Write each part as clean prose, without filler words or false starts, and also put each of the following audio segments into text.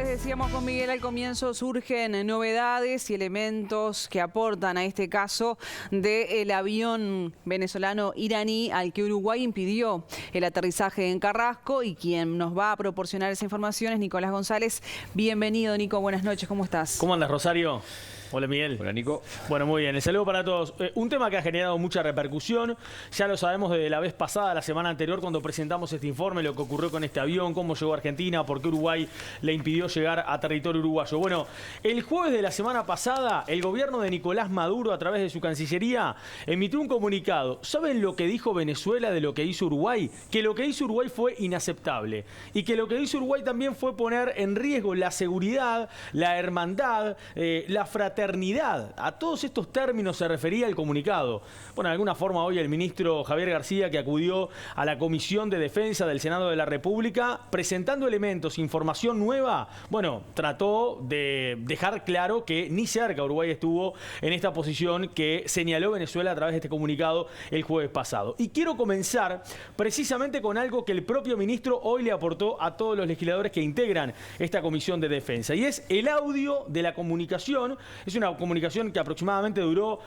les decíamos con Miguel al comienzo, surgen novedades y elementos que aportan a este caso del avión venezolano-iraní al que Uruguay impidió el aterrizaje en Carrasco, y quien nos va a proporcionar esa información es Nicolás González. Bienvenido, Nico, buenas noches, ¿cómo estás? ¿Cómo andas, Rosario? Hola, Miguel. Hola, Nico. Bueno, muy bien. El saludo para todos. Un tema que ha generado mucha repercusión. Ya lo sabemos desde la vez pasada, la semana anterior, cuando presentamos este informe, lo que ocurrió con este avión, cómo llegó a Argentina, por qué Uruguay le impidió llegar a territorio uruguayo. Bueno, el jueves de la semana pasada, el gobierno de Nicolás Maduro, a través de su Cancillería, emitió un comunicado. ¿Saben lo que dijo Venezuela de lo que hizo Uruguay? Que lo que hizo Uruguay fue inaceptable. Y que lo que hizo Uruguay también fue poner en riesgo la seguridad, la hermandad, la fraternidad. A todos estos términos se refería el comunicado. Bueno, de alguna forma hoy el ministro Javier García, que acudió a la Comisión de Defensa del Senado de la República, presentando elementos, información nueva, bueno, trató de dejar claro que ni cerca Uruguay estuvo en esta posición que señaló Venezuela a través de este comunicado el jueves pasado. Y quiero comenzar precisamente con algo que el propio ministro hoy le aportó a todos los legisladores que integran esta Comisión de Defensa, y es el audio de la comunicación. Es una comunicación que aproximadamente duró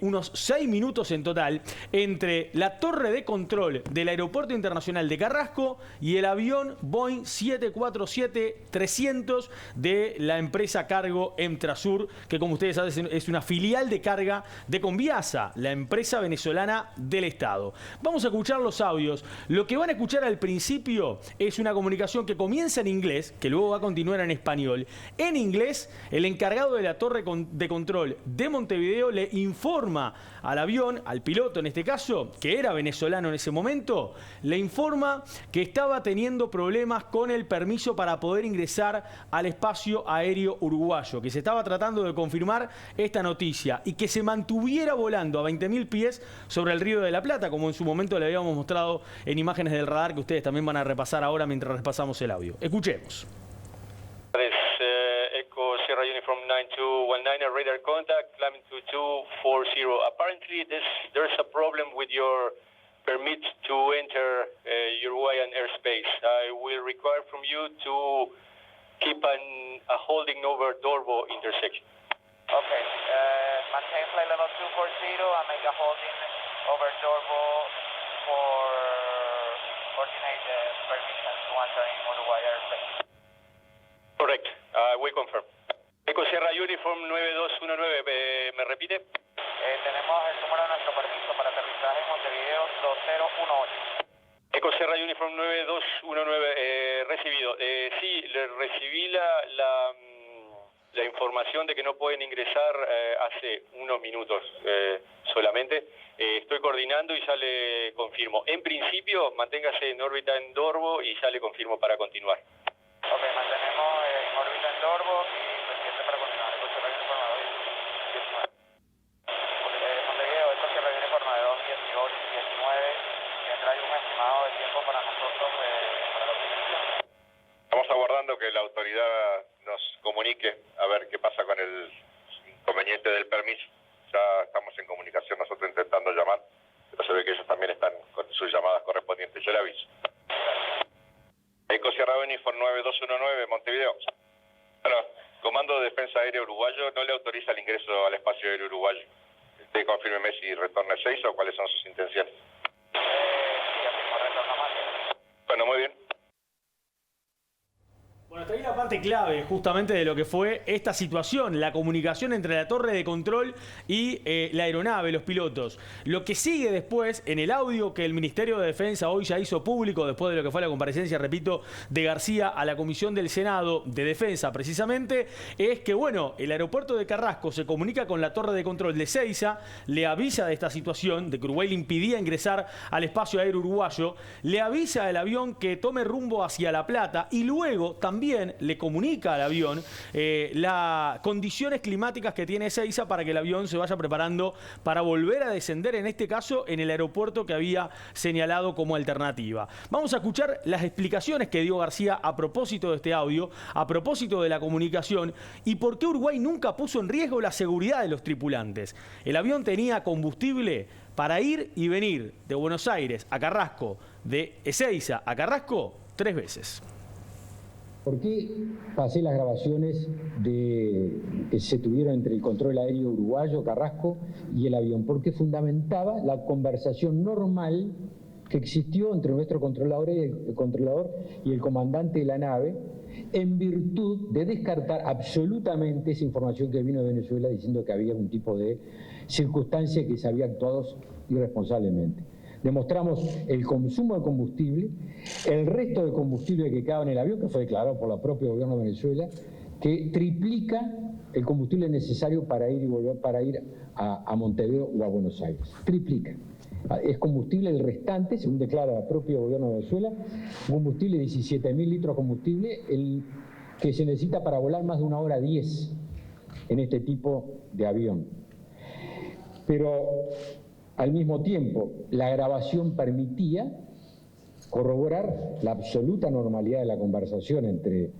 unos 6 minutos en total, entre la torre de control del Aeropuerto Internacional de Carrasco y el avión Boeing 747-300 de la empresa cargo Emtrasur, que, como ustedes saben, es una filial de carga de Conviasa, la empresa venezolana del Estado. Vamos a escuchar los audios. Lo que van a escuchar al principio es una comunicación que comienza en inglés, que luego va a continuar en español. En inglés, el encargado de la torre de control de Montevideo le informa al avión, al piloto en este caso, que era venezolano en ese momento, le informa que estaba teniendo problemas con el permiso para poder ingresar al espacio aéreo uruguayo, que se estaba tratando de confirmar esta noticia y que se mantuviera volando a 20.000 pies sobre el Río de la Plata, como en su momento le habíamos mostrado en imágenes del radar, que ustedes también van a repasar ahora mientras repasamos el audio. Escuchemos. Echo Sierra Uniform 9219, radar contact, climbing to 240. Apparently there's a problem with your permit to enter Uruguayan airspace. I will require from you to keep a holding over Dorbo intersection. Okay, maintain flight level 240 and make a holding over Dorbo for coordinate the permission to enter in Uruguay airspace. Correct, we confirm. Eco Sierra Uniform 9219, ¿me repite? Tenemos el número de nuestro permiso para aterrizaje en Montevideo 2018. Eco Sierra Uniform 9219, recibido. Sí, le recibí la información de que no pueden ingresar hace unos minutos solamente. Estoy coordinando y ya le confirmo. En principio, manténgase en órbita en Dorbo y ya le confirmo para continuar. Ok, mantenemos en órbita en Dorbo y pendiente para continuar. Eco Sierra Uniform 9219. Montevideo, Eco Sierra Uniform 9218-19. ¿Tendrá un estimado de tiempo para nosotros para la operación? Estamos aguardando que la autoridad nos comunique a ver qué pasa con el inconveniente del permiso. Ya estamos en comunicación nosotros intentando llamar, pero se ve que ellos también están con sus llamadas correspondientes. Yo le aviso. Eco Sierra Uniform 9219, Montevideo. Bueno, Comando de Defensa Aérea Uruguayo no le autoriza el ingreso al espacio aéreo uruguayo. Usted confírmeme si retorna el 6 o cuáles son sus intenciones. Sí, afirmo, retorno más. Bueno, muy bien. Bueno, hasta ahí la parte clave justamente de lo que fue esta situación, la comunicación entre la torre de control y la aeronave, los pilotos. Lo que sigue después, en el audio que el Ministerio de Defensa hoy ya hizo público, después de lo que fue la comparecencia, repito, de García a la Comisión del Senado de Defensa precisamente, es que, bueno, el aeropuerto de Carrasco se comunica con la torre de control de Ezeiza, le avisa de esta situación, de que Uruguay le impidía ingresar al espacio aéreo uruguayo, le avisa al avión que tome rumbo hacia La Plata y luego también le comunica al avión las condiciones climáticas que tiene Ezeiza para que el avión se vaya preparando para volver a descender, en este caso en el aeropuerto que había señalado como alternativa. Vamos a escuchar las explicaciones que dio García a propósito de este audio, a propósito de la comunicación y por qué Uruguay nunca puso en riesgo la seguridad de los tripulantes. El avión tenía combustible para ir y venir de Buenos Aires a Carrasco, de Ezeiza a Carrasco, 3 veces. ¿Por qué pasé las grabaciones que se tuvieron entre el control aéreo uruguayo, Carrasco, y el avión? Porque fundamentaba la conversación normal que existió entre nuestro controlador y el comandante de la nave, en virtud de descartar absolutamente esa información que vino de Venezuela diciendo que había un tipo de circunstancia que se había actuado irresponsablemente. Demostramos el consumo de combustible, el resto de combustible que quedaba en el avión, que fue declarado por el propio gobierno de Venezuela, que triplica el combustible necesario para ir y volver, para ir a Montevideo o a Buenos Aires. Triplica. Es combustible el restante, según declara el propio gobierno de Venezuela, combustible 17.000 litros de combustible, el que se necesita para volar más de 1 hora 10 en este tipo de avión. Pero al mismo tiempo, la grabación permitía corroborar la absoluta normalidad de la conversación entre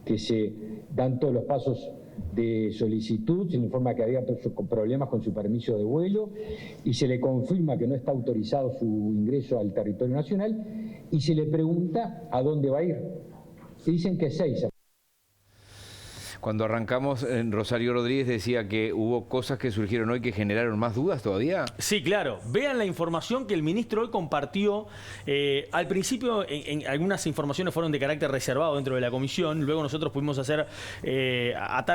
que se dan todos los pasos de solicitud, se le informa que había problemas con su permiso de vuelo y se le confirma que no está autorizado su ingreso al territorio nacional y se le pregunta a dónde va a ir. Y dicen que Ezeiza. Cuando arrancamos, Rosario Rodríguez decía que hubo cosas que surgieron hoy que generaron más dudas todavía. Sí, claro. Vean la información que el ministro hoy compartió. Al principio, algunas informaciones fueron de carácter reservado dentro de la comisión. Luego nosotros pudimos atar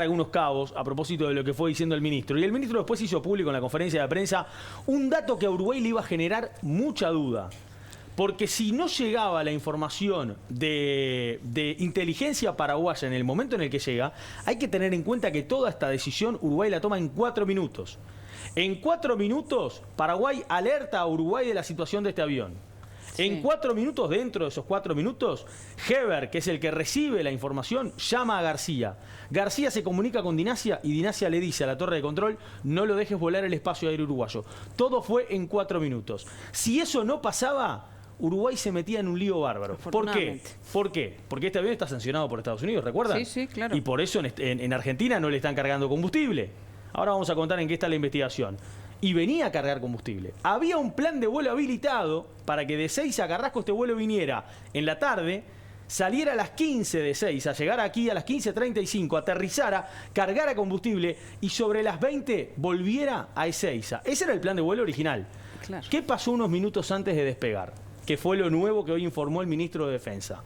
algunos cabos a propósito de lo que fue diciendo el ministro. Y el ministro después hizo público en la conferencia de prensa un dato que a Uruguay le iba a generar mucha duda. Porque si no llegaba la información de inteligencia paraguaya en el momento en el que llega, hay que tener en cuenta que toda esta decisión Uruguay la toma en 4 minutos. En 4 minutos, Paraguay alerta a Uruguay de la situación de este avión. Sí. En 4 minutos, dentro de esos 4 minutos, Heber, que es el que recibe la información, llama a García. García se comunica con Dinasia y Dinasia le dice a la torre de control: no lo dejes volar el espacio aéreo uruguayo. Todo fue en 4 minutos. Si eso no pasaba, Uruguay se metía en un lío bárbaro. ¿Por qué? ¿Por qué? Porque este avión está sancionado por Estados Unidos, ¿recuerdan? Sí, sí, claro. Y por eso en Argentina no le están cargando combustible. Ahora vamos a contar en qué está la investigación. Y venía a cargar combustible. Había un plan de vuelo habilitado para que de Ezeiza a Carrasco este vuelo viniera en la tarde, saliera a las 15 de Ezeiza, llegara aquí a las 15:35, aterrizara, cargara combustible y sobre las 20 volviera a Ezeiza. Ese era el plan de vuelo original. Claro. ¿Qué pasó unos minutos antes de despegar? Que fue lo nuevo que hoy informó el ministro de Defensa.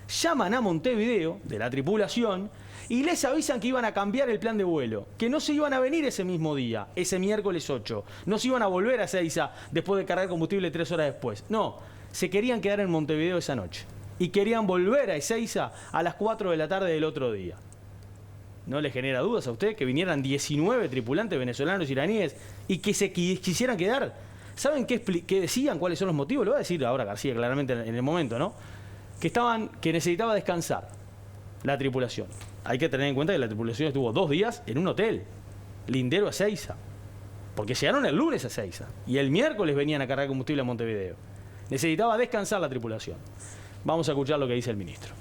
Llaman a Montevideo, de la tripulación, y les avisan que iban a cambiar el plan de vuelo, que no se iban a venir ese mismo día, ese miércoles 8, no se iban a volver a Ezeiza después de cargar combustible 3 horas después. No, se querían quedar en Montevideo esa noche y querían volver a Ezeiza a las 4 de la tarde del otro día. ¿No le genera dudas a usted que vinieran 19 tripulantes venezolanos iraníes y que se quisieran quedar? ¿Saben qué decían? ¿Cuáles son los motivos? Lo va a decir ahora García claramente en el momento, ¿no? Que necesitaba descansar la tripulación. Hay que tener en cuenta que la tripulación estuvo 2 días en un hotel, lindero a Ezeiza, porque llegaron el lunes a Ezeiza y el miércoles venían a cargar combustible a Montevideo. Necesitaba descansar la tripulación. Vamos a escuchar lo que dice el ministro.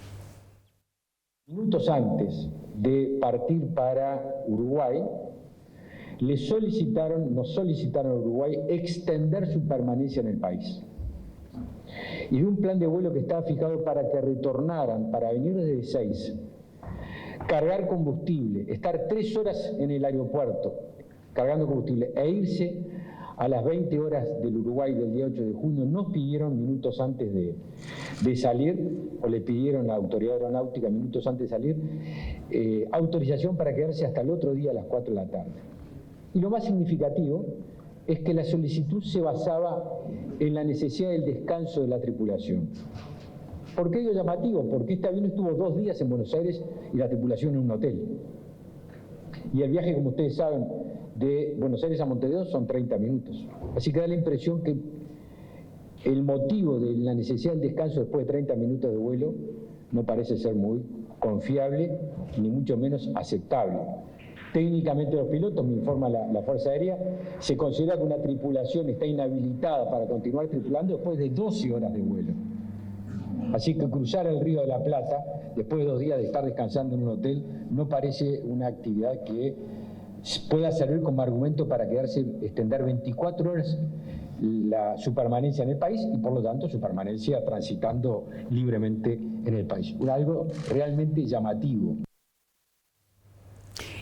Minutos antes de partir para Uruguay, nos solicitaron a Uruguay extender su permanencia en el país. Y de un plan de vuelo que estaba fijado para que retornaran, para venir desde Ezeiza, cargar combustible, estar 3 horas en el aeropuerto cargando combustible e irse a las 20 horas del Uruguay del día 8 de junio, nos pidieron minutos antes de salir, o le pidieron a la autoridad aeronáutica minutos antes de salir, autorización para quedarse hasta el otro día a las 4 de la tarde. Y lo más significativo es que la solicitud se basaba en la necesidad del descanso de la tripulación. ¿Por qué digo llamativo? Porque este avión estuvo 2 días en Buenos Aires y la tripulación en un hotel. Y el viaje, como ustedes saben, de Buenos Aires a Montevideo son 30 minutos. Así que da la impresión que el motivo de la necesidad del descanso después de 30 minutos de vuelo no parece ser muy confiable, ni mucho menos aceptable. Técnicamente los pilotos, me informa la Fuerza Aérea, se considera que una tripulación está inhabilitada para continuar tripulando después de 12 horas de vuelo. Así que cruzar el Río de la Plata, después de 2 días de estar descansando en un hotel, no parece una actividad que pueda servir como argumento para extender 24 horas su permanencia en el país y por lo tanto su permanencia transitando libremente en el país. Algo realmente llamativo.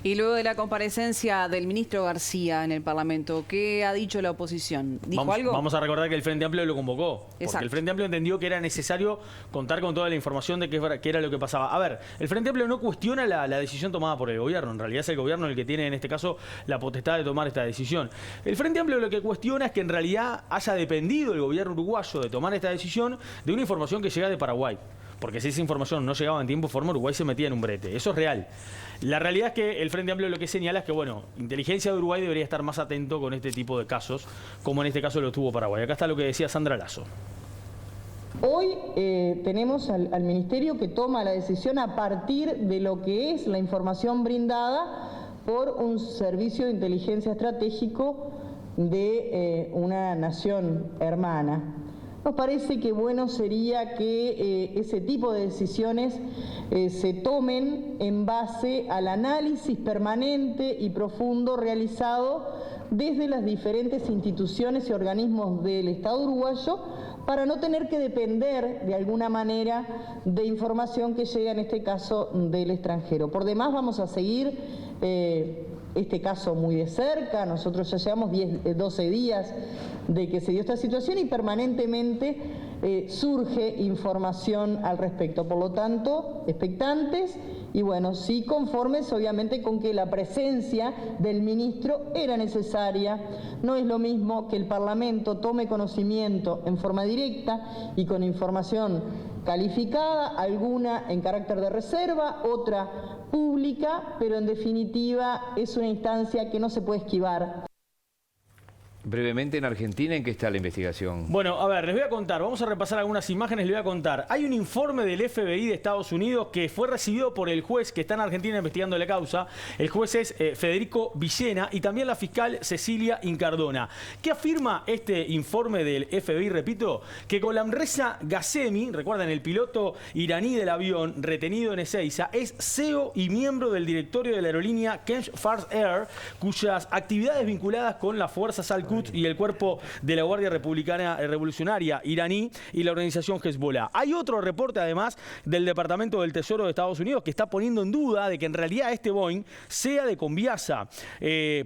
Y luego de la comparecencia del ministro García en el Parlamento, ¿qué ha dicho la oposición? ¿Dijo algo? Vamos a recordar que el Frente Amplio lo convocó. Porque Exacto. el Frente Amplio entendió que era necesario contar con toda la información de qué era lo que pasaba. A ver, el Frente Amplio no cuestiona la decisión tomada por el gobierno. En realidad es el gobierno el que tiene en este caso la potestad de tomar esta decisión. El Frente Amplio lo que cuestiona es que en realidad haya dependido el gobierno uruguayo de tomar esta decisión de una información que llega de Paraguay. Porque si esa información no llegaba en tiempo y forma, Uruguay se metía en un brete. Eso es real. La realidad es que el Frente Amplio lo que señala es que, bueno, inteligencia de Uruguay debería estar más atento con este tipo de casos, como en este caso lo tuvo Paraguay. Acá está lo que decía Sandra Lasso. Hoy tenemos al Ministerio que toma la decisión a partir de lo que es la información brindada por un servicio de inteligencia estratégico de una nación hermana. Nos parece que bueno sería que ese tipo de decisiones se tomen en base al análisis permanente y profundo realizado desde las diferentes instituciones y organismos del Estado uruguayo para no tener que depender de alguna manera de información que llega en este caso del extranjero. Por demás vamos a seguir este caso muy de cerca. Nosotros ya llevamos 12 días de que se dio esta situación y permanentemente surge información al respecto. Por lo tanto, expectantes y bueno, sí conformes obviamente con que la presencia del ministro era necesaria. No es lo mismo que el Parlamento tome conocimiento en forma directa y con información calificada, alguna en carácter de reserva, otra pública, pero en definitiva es una instancia que no se puede esquivar. Brevemente, en Argentina, ¿en qué está la investigación? Bueno, a ver, les voy a contar, vamos a repasar algunas imágenes, les voy a contar. Hay un informe del FBI de Estados Unidos que fue recibido por el juez que está en Argentina investigando la causa. El juez es Federico Villena y también la fiscal Cecilia Incardona. ¿Qué afirma este informe del FBI? Repito, que Gholamreza Ghasemi, recuerdan, el piloto iraní del avión retenido en Ezeiza, es CEO y miembro del directorio de la aerolínea Qantas Fars Air, cuyas actividades vinculadas con las fuerzas Al-Quds y el cuerpo de la Guardia Revolucionaria iraní y la organización Hezbollah. Hay otro reporte además del Departamento del Tesoro de Estados Unidos que está poniendo en duda de que en realidad este Boeing sea de Conviasa.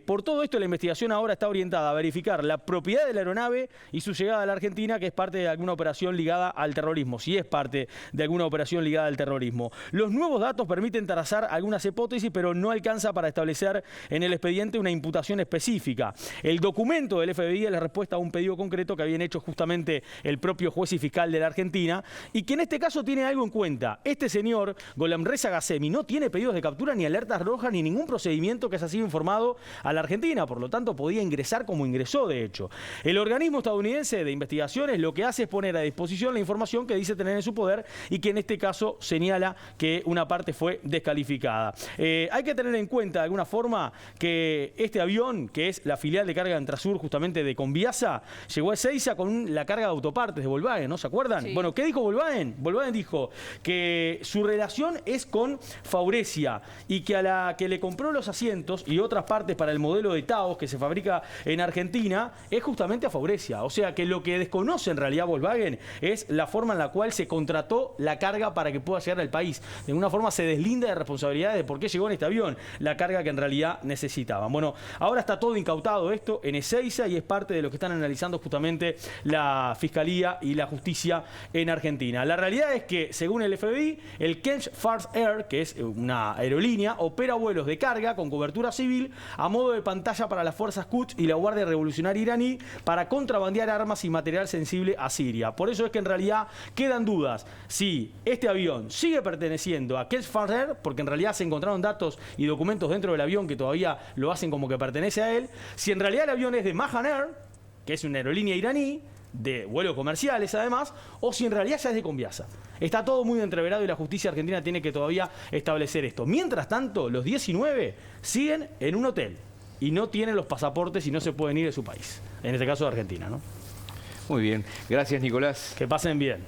Por todo esto la investigación ahora está orientada a verificar la propiedad de la aeronave y su llegada a la Argentina, que es parte de alguna operación ligada al terrorismo, si es parte de alguna operación ligada al terrorismo. Los nuevos datos permiten trazar algunas hipótesis, pero no alcanza para establecer en el expediente una imputación específica. El documento del FBI es la respuesta a un pedido concreto que habían hecho justamente el propio juez y fiscal de la Argentina y que en este caso tiene algo en cuenta. Este señor, Gholamreza Ghasemi, no tiene pedidos de captura ni alertas rojas ni ningún procedimiento que haya sido informado a la Argentina, por lo tanto podía ingresar como ingresó de hecho. El organismo estadounidense de investigaciones lo que hace es poner a disposición la información que dice tener en su poder y que en este caso señala que una parte fue descalificada. Hay que tener en cuenta de alguna forma que este avión, que es la filial de carga de Entrasur justamente de Conviasa, llegó a Ezeiza con la carga de autopartes de Volkswagen, ¿no se acuerdan? Sí. Bueno, ¿qué dijo Volkswagen? Volkswagen dijo que su relación es con Faurecia y que a la que le compró los asientos y otras partes para el modelo de Taos que se fabrica en Argentina es justamente a Faurecia. O sea que lo que desconoce en realidad Volkswagen es la forma en la cual se contrató la carga para que pueda llegar al país. De alguna forma se deslinda de responsabilidades de por qué llegó en este avión la carga que en realidad necesitaban. Bueno, ahora está todo incautado esto en Ezeiza y es parte de lo que están analizando justamente la Fiscalía y la Justicia en Argentina. La realidad es que, según el FBI, el Qantas Fars Air, que es una aerolínea, opera vuelos de carga con cobertura civil a modo de pantalla para las fuerzas Quds y la Guardia Revolucionaria iraní para contrabandear armas y material sensible a Siria. Por eso es que en realidad quedan dudas si este avión sigue perteneciendo a Qantas Fars Air, porque en realidad se encontraron datos y documentos dentro del avión que todavía lo hacen como que pertenece a él, si en realidad el avión es de Mahan Air, que es una aerolínea iraní, de vuelos comerciales además, o si en realidad ya es de Conviasa. Está todo muy entreverado y la justicia argentina tiene que todavía establecer esto. Mientras tanto, los 19 siguen en un hotel y no tienen los pasaportes y no se pueden ir de su país. En este caso de Argentina, ¿no? Muy bien. Gracias, Nicolás. Que pasen bien.